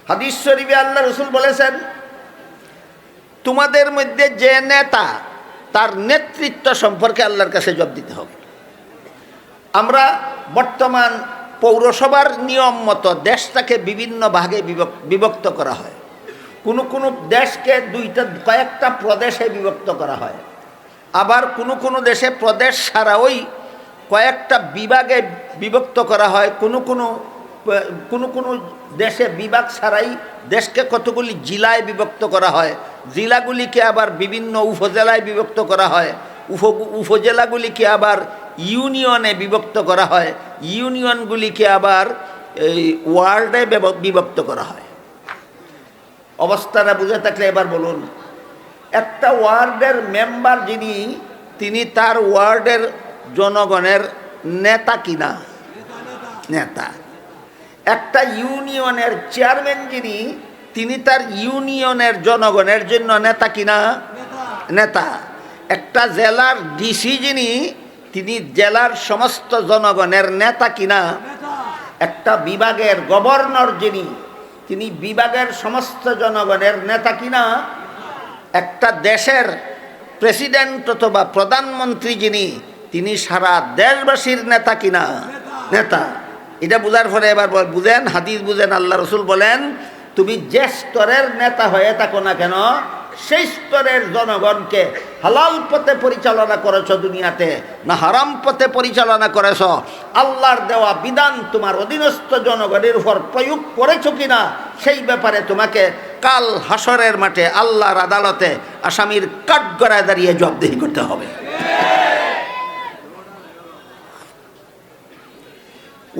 হাদিস শরীফে আল্লাহ রাসূল বলেছেন, তোমাদের মধ্যে যে নেতা, তার নেতৃত্ব সম্পর্কে আল্লাহর কাছে জবাব দিতে হবে। আমরা বর্তমান পৌরসভার নিয়ম মতো দেশটাকে বিভিন্ন ভাগে বিভক্ত করা হয়। কোনো কোনো দেশকে কয়েকটা প্রদেশে বিভক্ত করা হয়। আবার কোনো কোনো দেশে প্রদেশ ছাড়াওই কয়েকটা বিভাগে বিভক্ত করা হয়। কোনো কোনো দেশে বিভাগ ছাড়াই দেশকে কতগুলি জেলায় বিভক্ত করা হয়। জেলাগুলিকে আবার বিভিন্ন উপজেলায় বিভক্ত করা হয়। উপজেলাগুলিকে আবার ইউনিয়নে বিভক্ত করা হয়। ইউনিয়নগুলিকে আবার এই ওয়ার্ডে বিভক্ত করা হয়। অবস্থাটা বুঝে থাকলে এবার বলুন, একটা ওয়ার্ডের মেম্বার যিনি, তিনি তার ওয়ার্ডের জনগণের নেতা কিনা? নেতা। একটা ইউনিয়নের চেয়ারম্যান যিনি, তিনি তার ইউনিয়নের জনগণের জন্য নেতা কিনা? নেতা। একটা জেলার ডিসি যিনি, তিনি জেলার সমস্ত জনগণের নেতা কিনা? একটা বিভাগের গভর্নর যিনি, তিনি বিভাগের সমস্ত জনগণের নেতা কিনা? একটা দেশের প্রেসিডেন্ট অথবা প্রধানমন্ত্রী যিনি, তিনি সারা দেশবাসীর নেতা কিনা? নেতা। এটা বুঝার পরে এবার বুঝেন, হাদিস বুঝেন। আল্লাহ রসুল বলেন, তুমি যে স্তরের নেতা হয়ে থাকো না কেন, সেই স্তরের জনগণকে হালাল পথে পরিচালনা করেছ দুনিয়াতে না হারাম পথে পরিচালনা করেছ, আল্লাহর দেওয়া বিধান তোমার অধীনস্থ জনগণের উপর প্রয়োগ করেছ কিনা, সেই ব্যাপারে তোমাকে কাল হাসরের মাঠে আল্লাহর আদালতে আসামির কাঠগড়ায় দাঁড়িয়ে জবাবদিহি করতে হবে।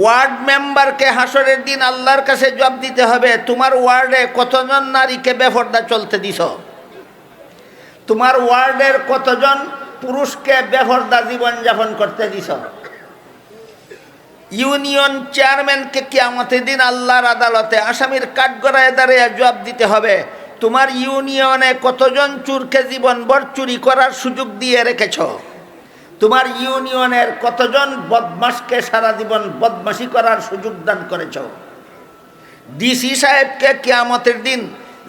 ওয়ার্ড মেম্বারকে হাসরের দিন আল্লাহর কাছে জবাব দিতে হবে, তোমার ওয়ার্ডে কতজন নারীকে বেপরদা চলতে দিছ? তোমার ওয়ার্ডের কতজন পুরুষকে বেপরদা জীবনযাপন করতে দিছ? ইউনিয়ন চেয়ারম্যানকে কিয়ামতের দিন আল্লাহর আদালতে আসামির কাঠগড়ায় দাঁড়িয়ে জবাব দিতে হবে, তোমার ইউনিয়নে কতজন চোরকে জীবনভর চুরি করার সুযোগ দিয়ে রেখেছ? তোমার ইউনিয়নের কতজন বদমাশকে সারা জীবন বদমাশি করার সুযোগ দান করেছ? ডিসি সাহেবকে কিয়ামতের দিন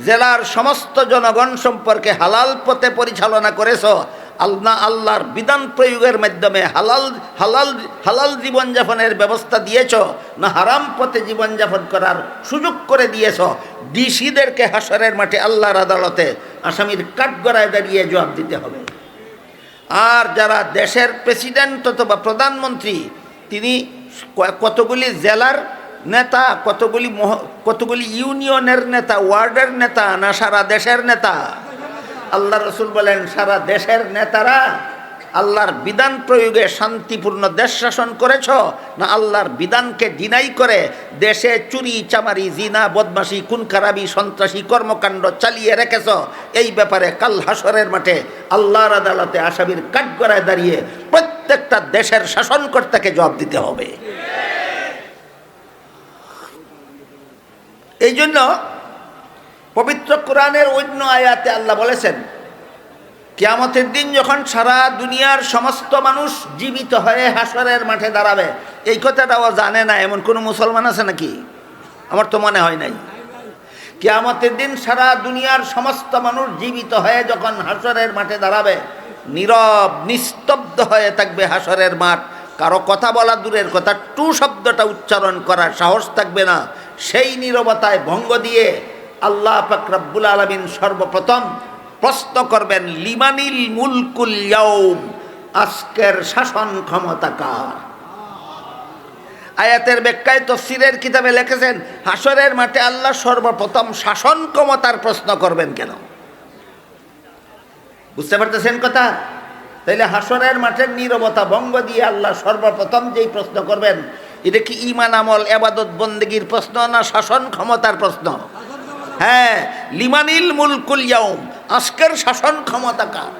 জেলার সমস্ত জনগণ সম্পর্কে হালাল পথে পরিচালনা করেছ, আল্লাহর বিধান প্রয়োগের মাধ্যমে হালাল হালাল হালাল জীবনযাপনের ব্যবস্থা দিয়েছ না হারাম পথে জীবনযাপন করার সুযোগ করে দিয়েছ? ডিসিদেরকে হাসরের মাঠে আল্লাহর আদালতে আসামির কাঠগড়ায় দাঁড়িয়ে জবাব দিতে হবে। আর যারা দেশের প্রেসিডেন্ট অথবা প্রধানমন্ত্রী, তিনি কতগুলি জেলার নেতা, কতগুলি ইউনিয়নের নেতা, ওয়ার্ডের নেতা না সারা দেশের নেতা? আল্লাহ রসুল বলেন, সারা দেশের নেতারা আল্লাহর বিধান প্রয়োগে শান্তিপূর্ণ দেশ শাসন করেছ না আল্লাহর বিধানকে ডিনাই করে দেশে চুরি চামারি জিনা বদমাশি খুন খারাপি সন্ত্রাসী কর্মকাণ্ড চালিয়ে রেখেছ? এই ব্যাপারে কাল হাসরের মাঠে আল্লাহর আদালতে আসামির কাঠগড়ায় দাঁড়িয়ে প্রত্যেকটা দেশের শাসনকর্তাকে জবাব দিতে হবে। এই জন্য পবিত্র কোরআনের অন্য আয়াতে আল্লাহ বলেছেন, কিয়ামতের দিন যখন সারা দুনিয়ার সমস্ত মানুষ জীবিত হয়ে হাসরের মাঠে দাঁড়াবে, এই কথাটাও জানে না এমন কোনো মুসলমান আছে নাকি? আমার তো মনে হয় নাই। কিয়ামতের দিন সারা দুনিয়ার সমস্ত মানুষ জীবিত হয়ে যখন হাসরের মাঠে দাঁড়াবে, নীরব নিস্তব্ধ হয়ে থাকবে হাসরের মাঠ। কারো কথা বলা দূরের কথা, টু শব্দটা উচ্চারণ করার সাহস থাকবে না। সেই নীরবতায় ভঙ্গ দিয়ে আল্লাহ পাক রব্বুল আলামিন সর্বপ্রথম প্রশ্ন করবেন, লিমানিল মুলকুল ইয়াউম, আজকের শাসন ক্ষমতা কার? আয়াতের ব্যাখ্যায় তাফসীরের কিতাবে লিখেছেন, হাসরের মাঠে আল্লাহ সর্বপ্রথম শাসন ক্ষমতার প্রশ্ন করবেন কেন? বুঝতে পারতেছেন কথা? তাইলে হাসরের মাঠের নীরবতা ভঙ্গ দিয়ে আল্লাহ সর্বপ্রথম যেই প্রশ্ন করবেন, এটা কি ঈমান আমল ইবাদত বন্দেগীর প্রশ্ন না শাসন ক্ষমতার প্রশ্ন? হ্যাঁ, লিমানিল মুলকুল ইয়াউম, আজকের শাসন ক্ষমতা কার?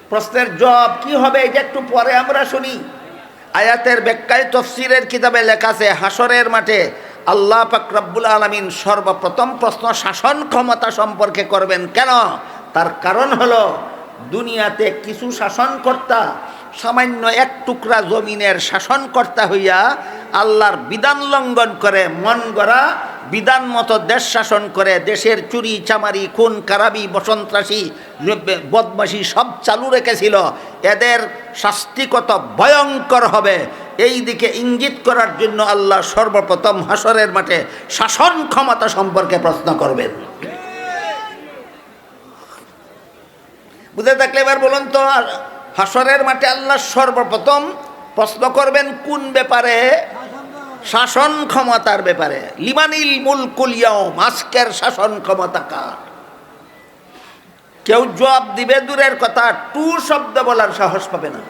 প্রশ্নের জবাব কি হবে এটা একটু পরে আমরা শুনি। আয়াতের ব্যাখ্যায় তাফসীরের কিতাবে লেখা আছে, হাসরের মাঠে আল্লাহ পাক রব্বুল আলামিন সর্বপ্রথম প্রশ্ন শাসন ক্ষমতা সম্পর্কে করবেন কেন? তার কারণ হলো, দুনিয়াতে কিছু শাসনকর্তা সামান্য এক টুকরা জমিনের শাসনকর্তা হইয়া আল্লাহর বিধান লঙ্ঘন করে মন গড়া বিধান মতো দেশ শাসন করে দেশের চুরি চামারি খুন কারাবি বসন্ত্রাসী বদমাশি সব চালু রেখেছিল, এদের শাস্তি কত ভয়ঙ্কর হবে এই দিকে ইঙ্গিত করার জন্য আল্লাহ সর্বপ্রথম হাসরের মাঠে শাসন ক্ষমতা সম্পর্কে প্রশ্ন করবেন। বুঝে থাকলে এবার বলুন তো, হাসরের মাঠে আল্লাহ সর্বপ্রথম প্রশ্ন করবেন কোন ব্যাপারে? শাসন ক্ষমতার ব্যাপারে। লিমানিল মুলকুল ইয়াউম, আজকের শাসন ক্ষমতা কার? কেউ জবাব দিবে দূরের কথা, টু শব্দ বলার সাহস পাবে না।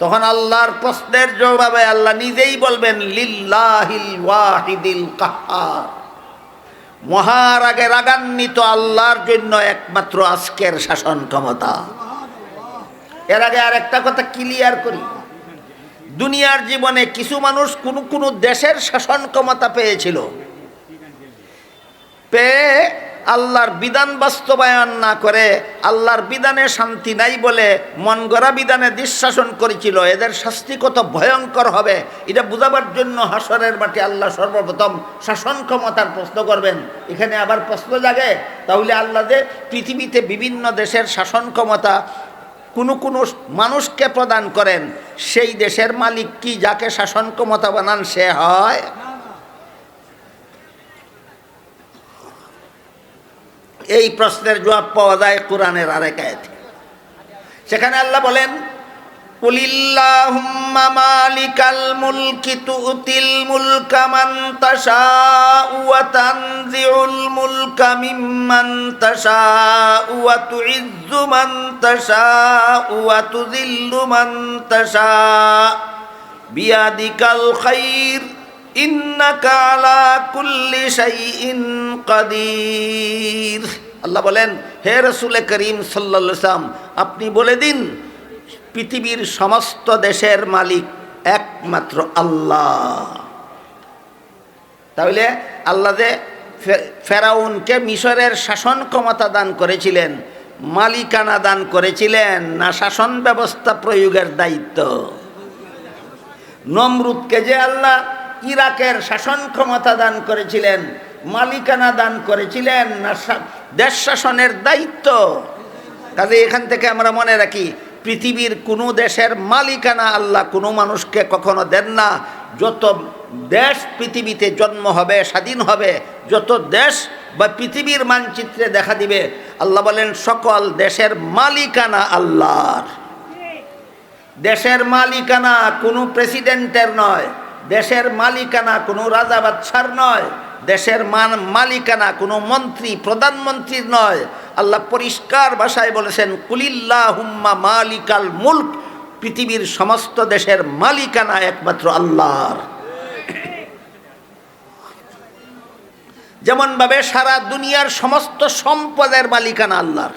তখন আল্লাহর প্রশ্নের জবাবে আল্লাহ নিজেই বলবেন লিল্লাহিল ওয়াহিদিল কাহ্হার, মহারাগে রাগান্বিত আল্লাহর জন্য একমাত্র আজকের শাসন ক্ষমতা। এর আগে আর একটা কথা ক্লিয়ার করি, দুনিয়ার জীবনে কিছু মানুষ কোনো দেশের শাসন ক্ষমতা পেয়েছিল, পেয়ে আল্লাহর বিধান বাস্তবায়ন না করে আল্লাহর বিধানে শান্তি নাই বলে মন গড়া বিধানে দেশ শাসন করেছিল, এদের শাস্তি কত ভয়ঙ্কর হবে এটা বুঝাবার জন্য হাসরের মাঠে আল্লাহ সর্বপ্রথম শাসন ক্ষমতার প্রশ্ন করবেন। এখানে আবার প্রশ্ন জাগে, তাহলে আল্লাহ যে পৃথিবীতে বিভিন্ন দেশের শাসন ক্ষমতা কোনো মানুষকে প্রদান করেন, সেই দেশের মালিক কি যাকে শাসন ক্ষমতা বানান সে হয়? এই প্রশ্নের জবাব পাওয়া যায় কোরআনের আরেক আয়াতে। সেখানে আল্লাহ বলেন কুলিল্লাহুম্মা মালিকাল মুলকি তুতিল মুলকা মান তাশাউ ওয়া তানজিউল মুলকা মিম্মান তাশাউ ওয়া তুইজ্জু মান তাশাউ ওয়া তুযিল্লু মান তাশাউ বিয়াদিকাল খায়র ইন্নাকা আলা কুল্লি শাইইন কাদির। আল্লাহ বলেন, হে রাসূল করিম সাল্লাল্লাহু আলাইহি ওয়াসাল্লাম, আপনি বলে দিন পৃথিবীর সমস্ত দেশের মালিক একমাত্র আল্লাহ। তাহলে আল্লাহ যে ফেরাউনকে মিশরের শাসন ক্ষমতা দান করেছিলেন, মালিকানা দান করেছিলেন না শাসন ব্যবস্থা প্রয়োগের দায়িত্ব? নমরুদকে যে আল্লাহ ইরাকের শাসন ক্ষমতা দান করেছিলেন, মালিকানা দান করেছিলেন না দেশ শাসনের দায়িত্ব? কাজে এখান থেকে আমরা মনে রাখি, পৃথিবীর কোনো দেশের মালিকানা আল্লাহ কোনো মানুষকে কখনো দেন না। যত দেশ পৃথিবীতে জন্ম হবে, স্বাধীন হবে, যত দেশ বা পৃথিবীর মানচিত্রে দেখা দিবে, আল্লাহ বলেন সকল দেশের মালিকানা আল্লাহর। দেশের মালিকানা কোনো প্রেসিডেন্টের নয়, দেশের মালিকানা কোনো রাজা বাদশার নয়, দেশের মালিকানা কোনো মন্ত্রী প্রধানমন্ত্রীর নয়। আল্লাহ পরিষ্কার ভাষায় বলেছেন কুলিল্লাহুম্মা মালিকাল মুলক, পৃথিবীর সমস্ত দেশের মালিকানা একমাত্র আল্লাহর। যেমনভাবে সারা দুনিয়ার সমস্ত সম্পদের মালিকানা আল্লাহর।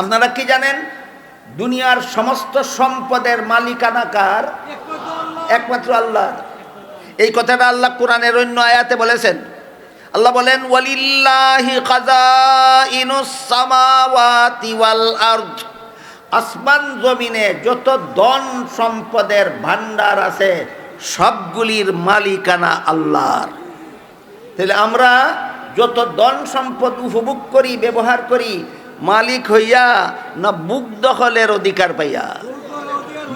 আপনারা কি জানেন দুনিয়ার সমস্ত সম্পদের মালিকানা কার? একমাত্র আল্লাহর। এই কথাটা আল্লাহ কোরআনের অন্য আয়াতে বলেছেন। আল্লাহ বলেন ওয়ালিল্লাহি খাযাইনুস সামাওয়াতি ওয়াল আরদ, আসমান জমিনে যত ধন সম্পদের ভান্ডার আছে সবগুলির মালিকানা আল্লাহর। তাহলে আমরা যত ধন সম্পদ উপভোগ করি, ব্যবহার করি, মালিক হইয়া না বুক দখলের অধিকার পাইয়া?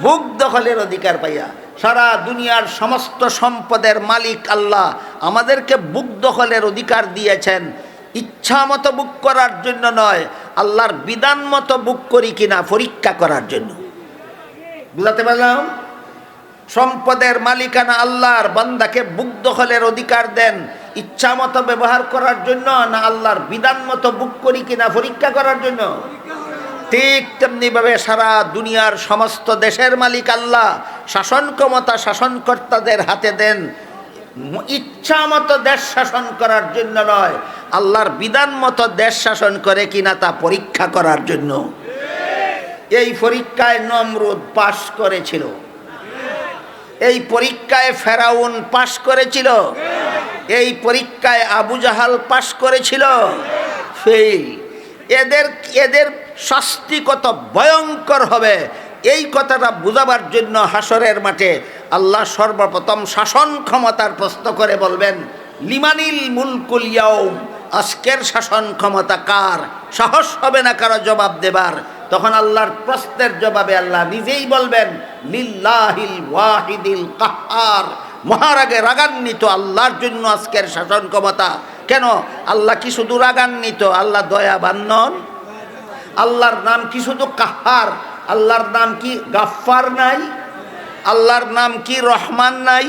বুক দখলের অধিকার পাইয়া। সারা দুনিয়ার সমস্ত সম্পদের মালিক আল্লাহ, আমাদেরকে বুক দখলের অধিকার দিয়েছেন ইচ্ছা মতো বুক করার জন্য নয়, আল্লাহর বিধান মতো বুক করি কিনা পরীক্ষা করার জন্য। বুঝাতে পারলাম? সম্পদের মালিকানা আল্লাহর, বান্দাকে বুক দখলের অধিকার দেন ইচ্ছা মতো ব্যবহার করার জন্য না আল্লাহর বিধান মতো বুক করি কিনা পরীক্ষা করার জন্য? ঠিক তেমনিভাবে সারা দুনিয়ার সমস্ত দেশের মালিক আল্লাহ, শাসন ক্ষমতা শাসনকর্তাদের হাতে দেন ইচ্ছা মতো দেশ শাসন করার জন্য নয়, আল্লাহর বিধান মতো দেশ শাসন করে কিনা তা পরীক্ষা করার জন্য। এই পরীক্ষায় নমরুদ পাশ করেছিল, এই পরীক্ষায় ফেরাউন পাশ করেছিল, এই পরীক্ষায় আবু জাহাল পাশ করেছিল, ফেল। এদের শাস্তি কত ভয়ঙ্কর হবে এই কথাটা বোঝাবার জন্য হাসরের মাঠে আল্লাহ সর্বপ্রথম শাসন ক্ষমতার প্রশ্ন করে বলবেন, লিমানিল মুলকুল ইয়াউম, আজকের শাসন ক্ষমতা কার? সাহস হবে না কারো জবাব দেবার। তখন আল্লাহর প্রশ্নের জবাবে আল্লাহ নিজেই বলবেন, লিল্লাহিল ওয়াহিদিল কাহ্হার, মহারাগে রাগান্বিত আল্লাহর জন্য আজকের শাসন ক্ষমতা। কেন? আল্লাহ কি শুধু রাগান্বিত? আল্লাহ দয়াবান নন? আল্লাহর নাম কি শুধু কাহ্হার? আল্লাহর নাম কি গাফফার নাই? আল্লাহর নাম কি রহমান নাই?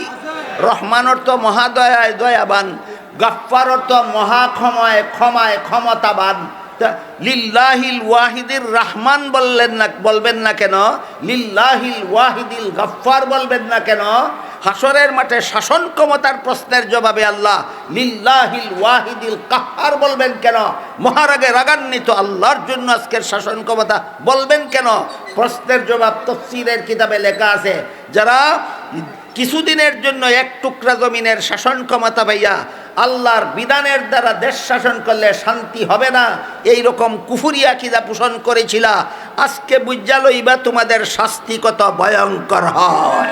রহমান অর্থ মহাদয়ায় দয়াবান, গাফফার অর্থ মহাক্ষমায় ক্ষমায় ক্ষমতাবান। লিল্লাহিল ওয়াহিদির রহমান বলবেন না কেন? লিল্লাহিল ওয়াহিদিল গাফফার বলবেন না কেন? হাসরের মাঠে শাসন ক্ষমতার প্রশ্নের জবাবে আল্লাহ লিল্লাহিল ওয়াহিদিল কাহ্হার বলবেন কেন? মহারাগে রাগান্বিত আল্লাহর জন্য আজকের শাসন ক্ষমতা বলবেন কেন? প্রশ্নের জবাব তাফসীরের কিতাবে লেখা আছে। যারা কিছুদিনের জন্য এক টুকরা জমিনের শাসন ক্ষমতা পাইয়া আল্লাহর বিধানের দ্বারা দেশ শাসন করলে শান্তি হবে না, এই রকম কুফরি আকীদা পোষণ করেছিল, আজকে বুঝা লইবা তোমাদের শাস্তি কত ভয়ঙ্কর হয়।